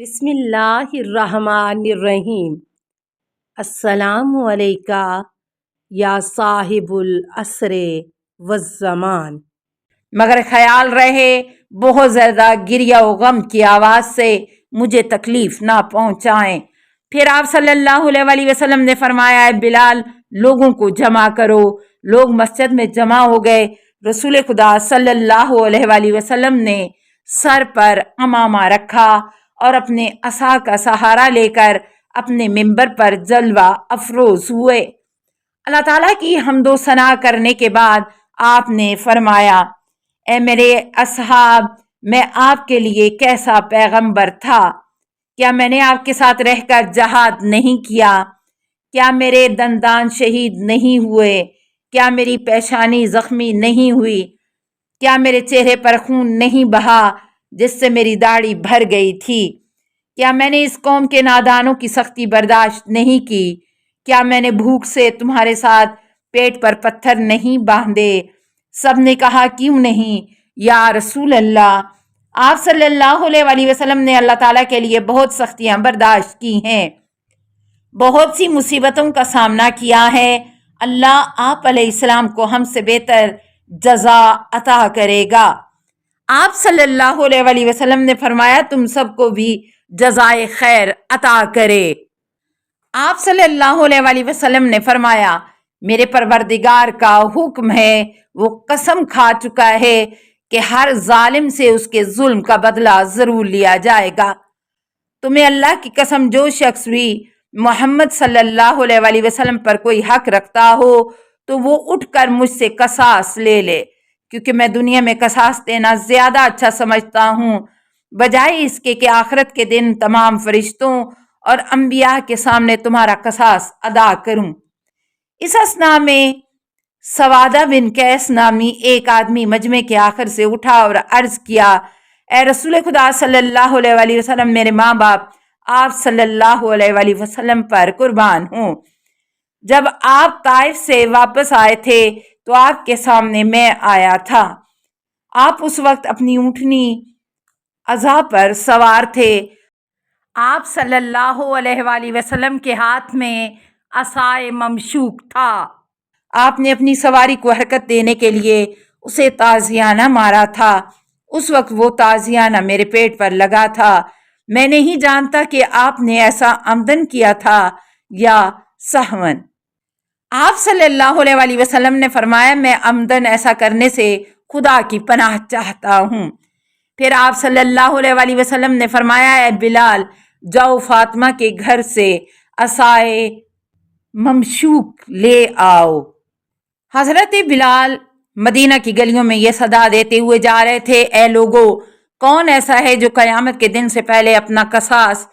बिस्मिल्लाहिर्रहमानिर्रहीम। अस्सलामु अलैका या साहिबुल असरे वज़्ज़मान। मगर ख्याल रहे बहुत ज़्यादा गिरिया व गम की आवाज़ से मुझे तकलीफ़ ना पहुँचाएं। फिर आप सल्लल्लाहु अलैहि वसल्लम ने फरमाया, बिलाल लोगों को जमा करो। लोग मस्जिद में जमा हो गए। रसूल खुदा सल्लल्लाहु अलैहि वसल्लम ने सर पर अमामा रखा और अपने असा का सहारा लेकर अपने मिंबर पर जलवा अफरोज हुए। अल्लाह ताला की हम्दो सना करने के बाद आपने फरमाया, ए मेरे असहाब, मैं आपके लिए कैसा पैगंबर था? क्या मैंने आपके साथ रहकर जहाद नहीं किया? क्या मेरे दंदान शहीद नहीं हुए? क्या मेरी पेशानी जख्मी नहीं हुई? क्या मेरे चेहरे पर खून नहीं बहा जिससे मेरी दाढ़ी भर गई थी? क्या मैंने इस कौम के नादानों की सख्ती बर्दाश्त नहीं की? क्या मैंने भूख से तुम्हारे साथ पेट पर पत्थर नहीं बांधे? सब ने कहा, क्यों नहीं या रसूल अल्लाह। आप सल्लल्लाहु अलैहि वसल्लम ने अल्लाह ताला के लिए बहुत सख्तियां बर्दाश्त की हैं, बहुत सी मुसीबतों का सामना किया है। अल्लाह आप अलैहिस्सलाम को हमसे बेहतर जजा अता करेगा। आप सल्लल्लाहु अलैहि वसल्लम ने फरमाया, तुम सबको भी जजाए खैर अता करे। आप सल्लल्लाहु अलैहि वसल्लम ने फरमाया, मेरे परवरदिगार का हुक्म है, वो कसम खा चुका है कि हर जालिम से उसके जुल्म का बदला जरूर लिया जाएगा। तुम्हें अल्लाह की कसम, जो शख्स भी मोहम्मद सल्लल्लाहु अलैहि वसल्लम पर कोई हक रखता हो तो वो उठकर मुझसे कसास ले ले, क्योंकि मैं दुनिया में कसास देना ज्यादा अच्छा समझता हूँ, बजाय इसके कि आखिरत के दिन तमाम फरिश्तों और अंबिया के सामने तुम्हारा कसास अदा करूं। इस असना में सवादा बिन कैस नामी एक आदमी मजमे के आखिर से उठा और अर्ज किया, ए रसूल खुदा सल्लल्लाहु अलैहि वसल्लम, मेरे माँ बाप आप सल्लल्लाहु अलैहि वसल्लम पर कुर्बान हूँ। जब आप ताइफ से वापस आए थे तो आपके सामने मैं आया था। आप उस वक्त अपनी ऊँटनी अज़ा पर सवार थे। आप सल्लल्लाहु अलैहि वसल्लम के हाथ में असाए ममशूक था। आपने अपनी सवारी को हरकत देने के लिए उसे ताजियाना मारा था। उस वक्त वो ताजियाना मेरे पेट पर लगा था। मैं नहीं जानता कि आपने ऐसा आमदन किया था या सहवन। आप सल्लल्लाहु अलैहि वसल्लम ने फरमाया, मैं आमदन ऐसा करने से खुदा की पनाह चाहता हूँ। फिर आप सल्लल्लाहु अलैहि वसल्लम ने फरमाया, ए बिलाल, जाओ फातिमा के घर से असाए ममशूक ले आओ। हजरत बिलाल मदीना की गलियों में ये सदा देते हुए जा रहे थे, ए लोगो, कौन ऐसा है जो कयामत के दिन से पहले अपना कसास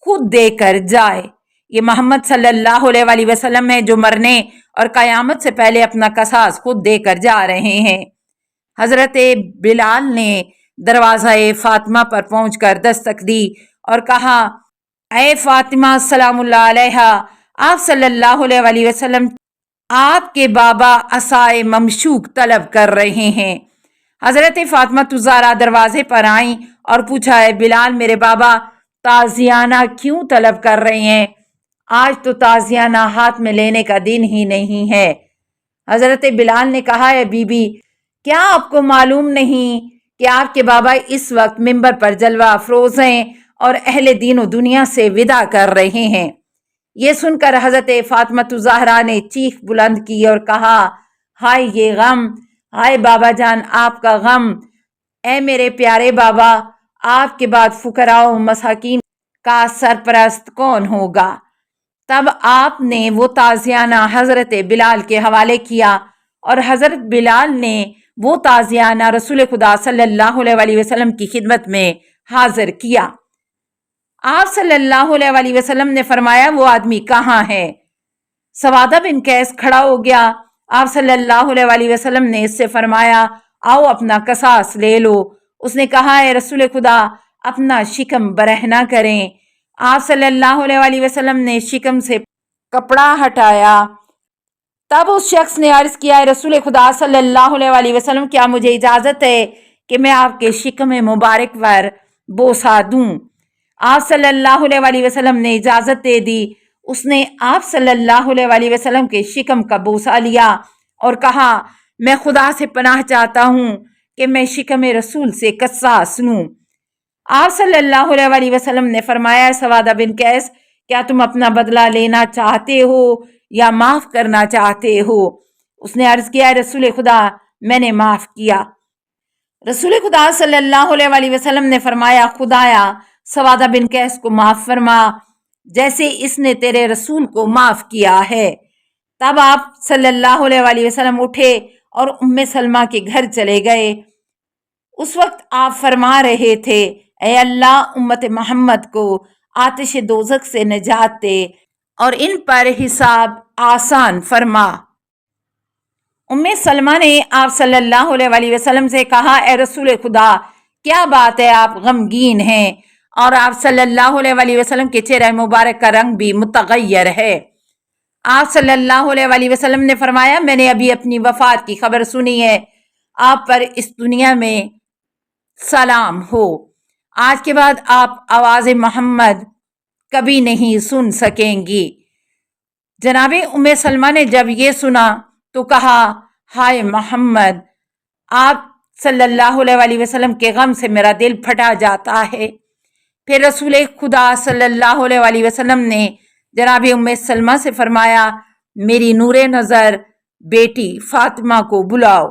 खुद देकर जाए? ये मोहम्मद सल्लल्लाहु अलैहि वसल्लम है जो मरने और कयामत से पहले अपना कसास खुद देकर जा रहे हैं। हजरत बिलाल ने दरवाज़ा फातिमा पर पहुंचकर दस्तक दी और कहा, ए फातिमा सलामुल्लाह अलैहा, आप सल्लल्लाहु अलैहि वसल्लम आपके बाबा असाए ममशूक तलब कर रहे हैं। हजरत फातिमा तुजारा दरवाजे पर आई और पूछा, है बिलाल, मेरे बाबा ताजियाना क्यों तलब कर रहे हैं? आज तो ताजियाना हाथ में लेने का दिन ही नहीं है। हजरत बिलाल ने कहा, है बीबी, क्या आपको मालूम नहीं कि आपके बाबा इस वक्त मिंबर पर जलवा अफरोज हैं और अहले दीन दुनिया से विदा कर रहे हैं? ये सुनकर हजरत फातिमा ज़हरा ने चीख बुलंद की और कहा, हाय ये गम, हाय बाबा जान आपका गम। ए मेरे प्यारे बाबा, आपके बाद फुकराओ मसाकीन का सरपरस्त कौन होगा? तब आपने वो ताजियाना हजरत बिलाल के हवाले किया और हजरत बिलाल ने वो ताजियाना रसूल खुदा सल्लल्लाहु अलैहि वसल्लम की खिदमत में हाजिर किया। आप सल्लल्लाहु अलैहि वसल्लम ने फरमाया, वो आदमी कहाँ है? सवादा बिन कैस खड़ा हो गया। आप सल्लल्लाहु अलैहि वसल्लम ने इससे फरमाया, आओ अपना कसास ले लो। उसने कहा, है रसूल खुदा, अपना शिकम बरहना करें। आप सल्लल्लाहु अलैहि वसल्लम ने शिकम से कपड़ा हटाया। तब उस शख्स ने अर्ज किया, रसूल खुदा सल्लल्लाहु अलैहि वसल्लम, क्या मुझे इजाजत है कि मैं आपके शिकम मुबारक पर बोसा दूं? آپ صلی اللہ علیہ وسلم نے اجازت دے دی۔ اس نے آپ صلی اللہ علیہ وسلم کے شکم کا بوسہ لیا اور کہا میں خدا سے پناہ چاہتا ہوں کہ میں شکم رسول سے قصاص لوں۔ آپ صلی اللہ علیہ وسلم نے فرمایا سوادہ بن قیس کیا تم اپنا بدلہ لینا چاہتے ہو یا معاف کرنا چاہتے ہو؟ اس نے عرض کیا رسول خدا میں نے معاف کیا۔ رسول خدا صلی اللہ علیہ وسلم نے فرمایا خدایا سوادہ بن قیس کو معاف فرما جیسے اس نے تیرے رسول کو معاف کیا ہے۔ تب آپ صلی اللہ علیہ وسلم اٹھے اور ام سلمہ کے گھر چلے گئے۔ اس وقت آپ فرما رہے تھے اے اللہ امت محمد کو آتش دوزخ سے نجات دے اور ان پر حساب آسان فرما۔ ام سلمہ نے آپ صلی اللہ علیہ وسلم سے کہا اے رسول خدا کیا بات ہے آپ غمگین ہیں اور آپ صلی اللہ علیہ وسلم کے چہرہ مبارک کا رنگ بھی متغیر ہے۔ آپ صلی اللہ علیہ وسلم نے فرمایا میں نے ابھی اپنی وفات کی خبر سنی ہے، آپ پر اس دنیا میں سلام ہو، آج کے بعد آپ آواز محمد کبھی نہیں سن سکیں گی۔ جناب ام سلمہ نے جب یہ سنا تو کہا ہائے محمد، آپ صلی اللہ علیہ وسلم کے غم سے میرا دل پھٹا جاتا ہے۔ پھر رسول خدا صلی اللہ علیہ وسلم نے جناب ام سلمہ سے فرمایا میری نور نظر بیٹی فاطمہ کو بلاؤ۔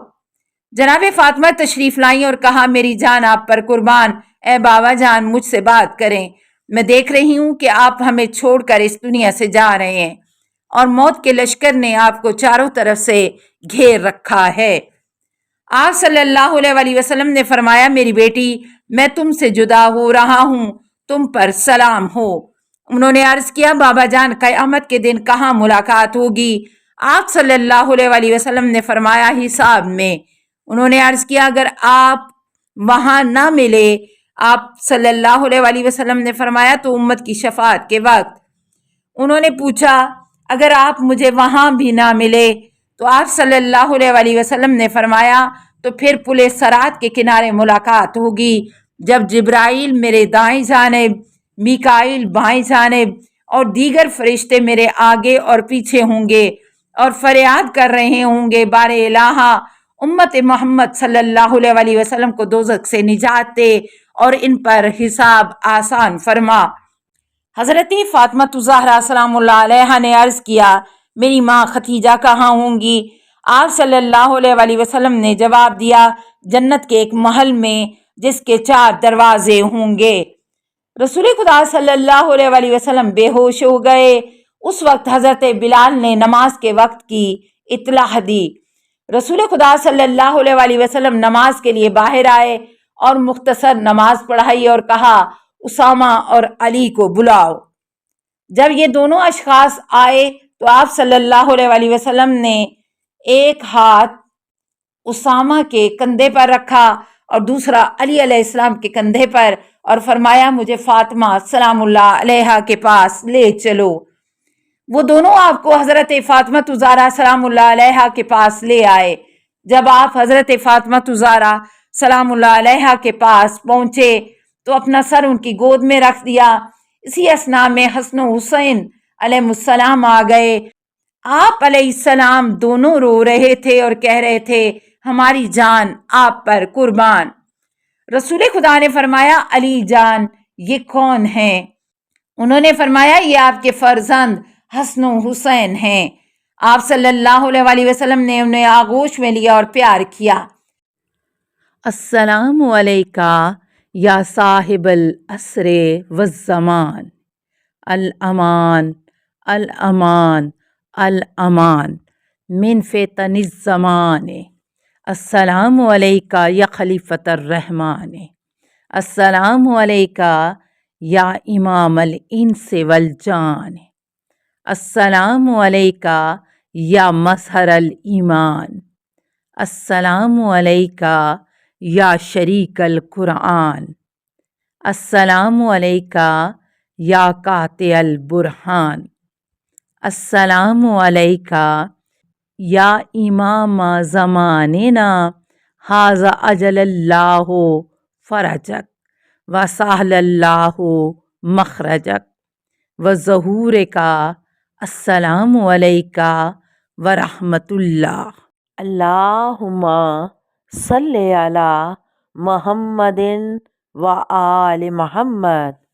جناب فاطمہ تشریف لائیں اور کہا میری جان آپ پر قربان، اے بابا جان مجھ سے بات کریں، میں دیکھ رہی ہوں کہ آپ ہمیں چھوڑ کر اس دنیا سے جا رہے ہیں اور موت کے لشکر نے آپ کو چاروں طرف سے گھیر رکھا ہے۔ آپ صلی اللہ علیہ وسلم نے فرمایا میری بیٹی میں تم سے جدا ہو رہا ہوں، تم پر سلام ہو۔ انہوں نے عرض کیا بابا جان قیامت کے دن کہاں ملاقات ہوگی؟ آپ صلی اللہ علیہ وسلم نے فرمایا حساب میں۔ انہوں نے عرض کیا اگر آپ وہاں نہ ملے، آپ صلی اللہ علیہ وسلم نے فرمایا تو امت کی شفاعت کے وقت۔ انہوں نے پوچھا اگر آپ مجھے وہاں بھی نہ ملے تو آپ صلی اللہ علیہ وسلم نے فرمایا تو پھر پل صراط کے کنارے ملاقات ہوگی، جب جبرائیل میرے دائیں جانب، میکائیل بائیں جانب اور دیگر فرشتے میرے آگے اور پیچھے ہوں گے اور فریاد کر رہے ہوں گے بار الہا امت محمد صلی اللہ علیہ وسلم کو دوزخ سے نجات دے اور ان پر حساب آسان فرما۔ حضرت فاطمہ الزہرا سلام اللہ علیہا نے عرض کیا میری ماں ختیجہ کہاں ہوں گی؟ آپ صلی اللہ علیہ وسلم نے جواب دیا جنت کے ایک محل میں جس کے 4 دروازے ہوں گے۔ رسول خدا صلی اللہ علیہ وسلم بے ہوش ہو گئے۔ اس وقت حضرت بلال نے نماز کے وقت کی اطلاع دی۔ رسول خدا صلی اللہ علیہ وسلم نماز کے لیے باہر آئے اور مختصر نماز پڑھائی اور کہا اسامہ اور علی کو بلاؤ۔ جب یہ دونوں اشخاص آئے تو آپ صلی اللہ علیہ وسلم نے ایک ہاتھ اسامہ کے کندھے پر رکھا اور دوسرا علی علیہ السلام کے کندھے پر اور فرمایا مجھے فاطمہ سلام اللہ علیہا کے پاس لے چلو۔ وہ دونوں آپ کو حضرت فاطمہ الزہرا سلام اللہ علیہا کے پاس لے آئے۔ جب آپ حضرت فاطمہ الزہرا سلام اللہ علیہا کے پاس پہنچے تو اپنا سر ان کی گود میں رکھ دیا۔ اسی اثناء میں حسن و حسین علیہ السلام آ گئے۔ آپ علیہ السلام دونوں رو رہے تھے اور کہہ رہے تھے ہماری جان آپ پر قربان۔ رسول خدا نے فرمایا علی جان یہ کون ہیں؟ انہوں نے فرمایا یہ آپ کے فرزند حسن و حسین ہیں۔ آپ صلی اللہ علیہ وسلم نے انہیں آغوش میں لیا اور پیار کیا۔ السلام علیکہ یا صاحب العصر والزمان، الامان الامان الامان من فتن الزمان، السلام علیکہ یا خلیفۃ الرحمن، السلام علیکہ یا امام الانس والجان، السلام علیکہ یا مظہر الایمان، السلام علیکہ یا شریک القرآن، السلام علیکہ یا قاطع البرہان، السلام علیکہ یا امام زماننا ھذا اجل اللہ فرجک وسہل اللہ مخرجک وظہورک السلام علیکہ ورحمۃ اللہ۔ اللہم صلی علی محمد و آل محمد۔